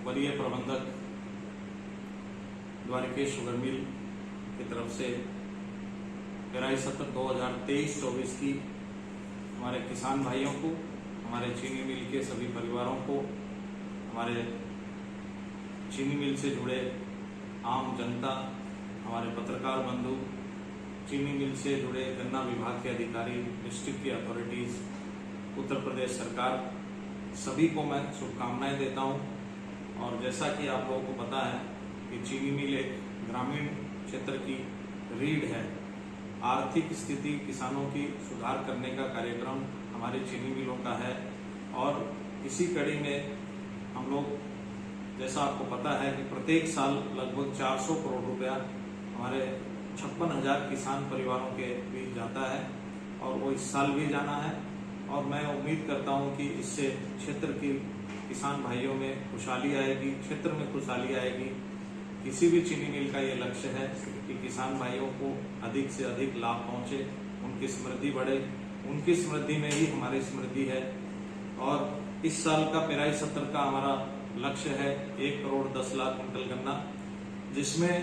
वरीय प्रबंधक Dwarikesh sugar mill की तरफ से पेराई सत्र 2023-24 की हमारे किसान भाइयों को, हमारे चीनी मिल के सभी परिवारों को, हमारे चीनी मिल से जुड़े आम जनता, हमारे पत्रकार बंधु, चीनी मिल से जुड़े गन्ना विभाग के अधिकारी, डिस्ट्रिक्ट की अथॉरिटीज, उत्तर प्रदेश सरकार, सभी को मैं शुभकामनाएं देता हूं। और जैसा कि आप लोगों को पता है कि चीनी मिल एक ग्रामीण क्षेत्र की रीढ़ है। आर्थिक स्थिति किसानों की सुधार करने का कार्यक्रम हमारे चीनी मिलों का है और इसी कड़ी में हम लोग, जैसा आपको पता है कि प्रत्येक साल लगभग 400 करोड़ रुपया हमारे 56,000 किसान परिवारों के बीच जाता है और वो इस साल भी जाना है। और मैं उम्मीद करता हूं कि इससे क्षेत्र की किसान भाइयों में खुशहाली आएगी, क्षेत्र में खुशहाली आएगी। किसी भी चीनी मिल का ये लक्ष्य है कि किसान भाइयों को अधिक से अधिक लाभ पहुंचे, उनकी समृद्धि बढ़े। उनकी समृद्धि में ही हमारी समृद्धि है। और इस साल का पेराई सत्र का हमारा लक्ष्य है 1 करोड़ 10 लाख कुंटल गन्ना, जिसमें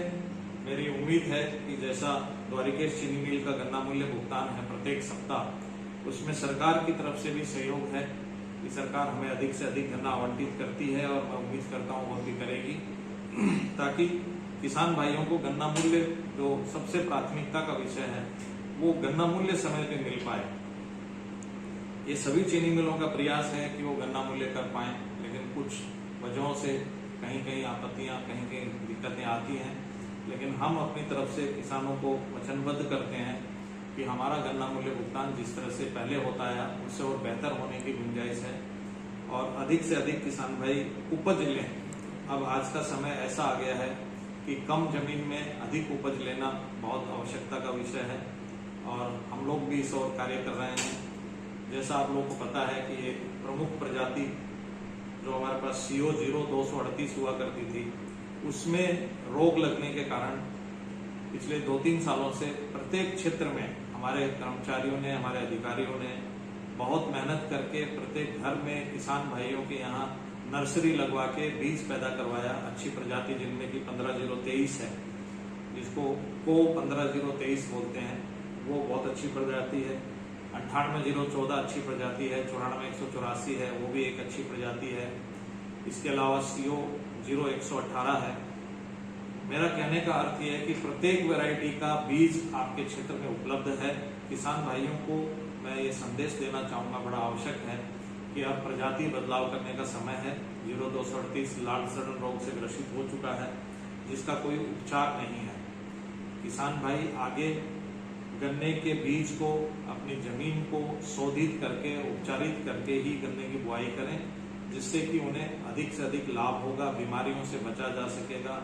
मेरी उम्मीद है कि जैसा द्वारिकेश चीनी मिल का गन्ना मूल्य भुगतान है प्रत्येक सप्ताह, उसमें सरकार की तरफ से भी सहयोग है कि सरकार हमें अधिक से अधिक गन्ना आवंटित करती है और मैं उम्मीद करता हूँ वो भी करेगी, ताकि किसान भाइयों को गन्ना मूल्य, जो सबसे प्राथमिकता का विषय है, वो गन्ना मूल्य समय पे मिल पाए। ये सभी चीनी मिलों का प्रयास है कि वो गन्ना मूल्य कर पाए, लेकिन कुछ वजहों से कहीं कहीं आपत्तियां, कहीं कहीं दिक्कतें आती हैं। लेकिन हम अपनी तरफ से किसानों को वचनबद्ध करते हैं कि हमारा गन्ना मूल्य भुगतान जिस तरह से पहले होता है उससे और बेहतर होने की गुंजाइश है और अधिक से अधिक किसान भाई उपज लें। अब आज का समय ऐसा आ गया है कि कम जमीन में अधिक उपज लेना बहुत आवश्यकता का विषय है और हम लोग भी इस ओर कार्य कर रहे हैं। जैसा आप लोग को पता है कि एक प्रमुख प्रजाति जो हमारे पास CO 0238 हुआ करती थी, उसमें रोग लगने के कारण पिछले 2-3 सालों से प्रत्येक क्षेत्र में हमारे कर्मचारियों ने, हमारे अधिकारियों ने बहुत मेहनत करके प्रत्येक घर में किसान भाइयों के यहाँ नर्सरी लगवा के बीज पैदा करवाया। अच्छी प्रजाति जिनमें की 15023 है, जिसको को 15023 बोलते हैं, वो बहुत अच्छी प्रजाति है। 98-014 अच्छी प्रजाति है। 94-184 है, वो भी एक अच्छी प्रजाति है। इसके अलावा CO 0118 है। मेरा कहने का अर्थ यह है कि प्रत्येक वैरायटी का बीज आपके क्षेत्र में उपलब्ध है। किसान भाइयों को मैं ये संदेश देना चाहूंगा, बड़ा आवश्यक है कि अब प्रजाति बदलाव करने का समय है। 0238 लाल सड़न रोग से ग्रसित हो चुका है, जिसका कोई उपचार नहीं है। किसान भाई आगे गन्ने के बीज को, अपनी जमीन को शोधित करके, उपचारित करके ही गन्ने की बुआई करें, जिससे कि उन्हें अधिक से अधिक लाभ होगा, बीमारियों से बचा जा सकेगा,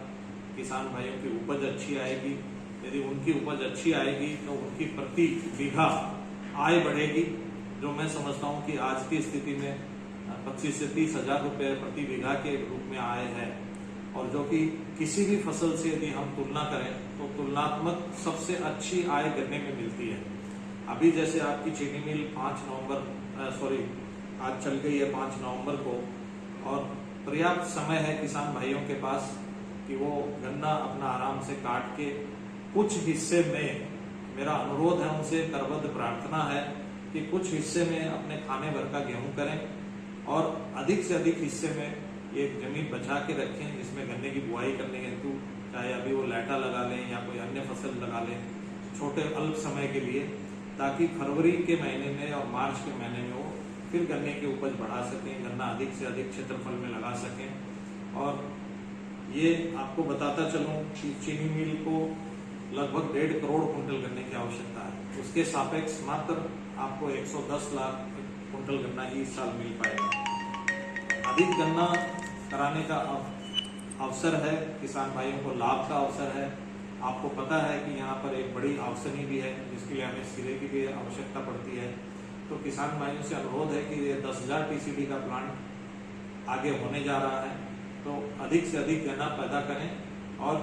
किसान भाइयों की उपज अच्छी आएगी। यदि उनकी उपज अच्छी आएगी तो उनकी प्रति बीघा आय बढ़ेगी, जो मैं समझता हूं कि आज की स्थिति में 25 से 30 हजार रुपये प्रति बीघा के रूप में आय है। और जो कि किसी भी फसल से यदि हम तुलना करें तो तुलनात्मक सबसे अच्छी आय गन्ने में मिलती है। अभी जैसे आपकी चीनी मिल 5 नवंबर आज चल गई है 5 नवंबर को, और पर्याप्त समय है किसान भाइयों के पास कि वो गन्ना अपना आराम से काट के कुछ हिस्से में, मेरा अनुरोध है उनसे, करबद्ध प्रार्थना है कि कुछ हिस्से में अपने खाने भर का गेहूं करें और अधिक से अधिक हिस्से में एक जमीन बचा के रखें जिसमें गन्ने की बुआई करने हेतु, चाहे अभी वो लैटा लगा लें या कोई अन्य फसल लगा लें छोटे अल्प समय के लिए, ताकि फरवरी के महीने में और मार्च के महीने में वो फिर गन्ने की उपज बढ़ा सकें, गन्ना अधिक से अधिक क्षेत्रफल में लगा सकें। और ये आपको बताता चलूं कि चीनी मिल को लगभग 1.5 करोड़ कुंटल गन्ने की आवश्यकता है। उसके सापेक्ष मात्र आपको 110 लाख कुंटल गन्ना ही इस साल मिल पाएगा। अधिक गन्ना कराने का अवसर है, किसान भाइयों को लाभ का अवसर है। आपको पता है कि यहाँ पर एक बड़ी आउसनी भी है, जिसके लिए हमें सिरे की भी आवश्यकता पड़ती है। तो किसान भाइयों से अनुरोध है कि ये 10,000 TCD का प्लांट आगे होने जा रहा है, तो अधिक से अधिक गन्ना पैदा करें। और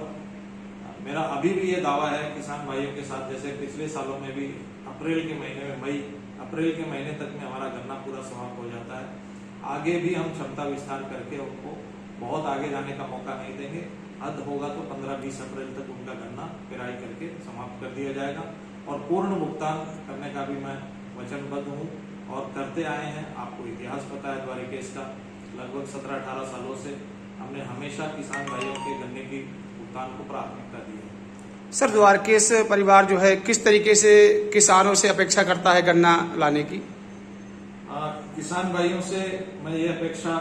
मेरा अभी भी ये दावा है किसान भाइयों के साथ, जैसे पिछले सालों में भी अप्रैल के महीने तक में हमारा गन्ना पूरा समाप्त हो जाता है। आगे भी हम क्षमता विस्तार करके उनको बहुत आगे जाने का मौका नहीं देंगे। हद होगा तो 15-20 अप्रैल तक उनका गन्ना पेराई करके समाप्त कर दिया जाएगा और पूर्ण भुगतान करने का भी मैं वचनबद्ध हूँ और करते आए हैं। आपको इतिहास पता है द्वारिकेश का, लगभग 17-18 सालों से हमने हमेशा किसान भाइयों के गन्ने की भुगतान को प्राथमिकता दी है। सर, द्वारकेश परिवार जो है किस तरीके से किसानों से अपेक्षा करता है गन्ना लाने की? किसान भाइयों से मैं ये अपेक्षा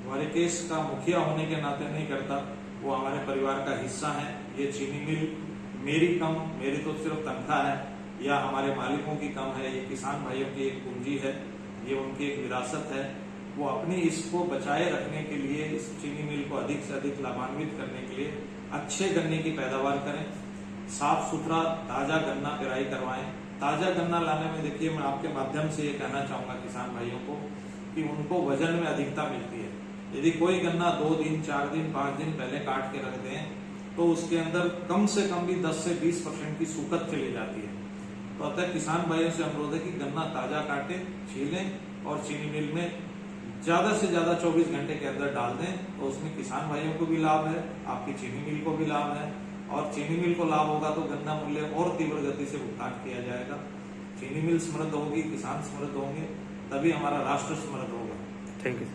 द्वारिकेश का मुखिया होने के नाते नहीं करता, वो हमारे परिवार का हिस्सा है। ये चीनी मिल मेरी तो सिर्फ तनख्वाह है या हमारे मालिकों की कम है, ये किसान भाइयों की एक पूंजी है, ये उनकी एक विरासत है। वो अपनी इसको बचाए रखने के लिए, इस चीनी मिल को अधिक से अधिक लाभान्वित करने के लिए अच्छे गन्ने की पैदावार करें, साफ सुथरा ताजा गन्ना पेराई करवाएं। ताजा गन्ना लाने में देखिए, मैं आपके माध्यम से ये कहना चाहूंगा किसान भाइयों को कि उनको वजन में अधिकता मिलती है। यदि कोई गन्ना 2 दिन, 4 दिन, 5 दिन पहले काट के रख दें तो उसके अंदर कम से कम भी 10 से 20% की सूखत चली जाती है। तो अतः किसान भाइयों से अनुरोध है कि गन्ना ताजा काटें, छीलें और चीनी मिल में ज्यादा से ज्यादा 24 घंटे के अंदर डाल दें, तो उसमें किसान भाइयों को भी लाभ है, आपकी चीनी मिल को भी लाभ है और चीनी मिल को लाभ होगा तो गन्ना मूल्य और तीव्र गति से भुगतान किया जाएगा। चीनी मिल समृद्ध होगी, किसान समृद्ध होंगे, तभी हमारा राष्ट्र समृद्ध होगा। Thank you.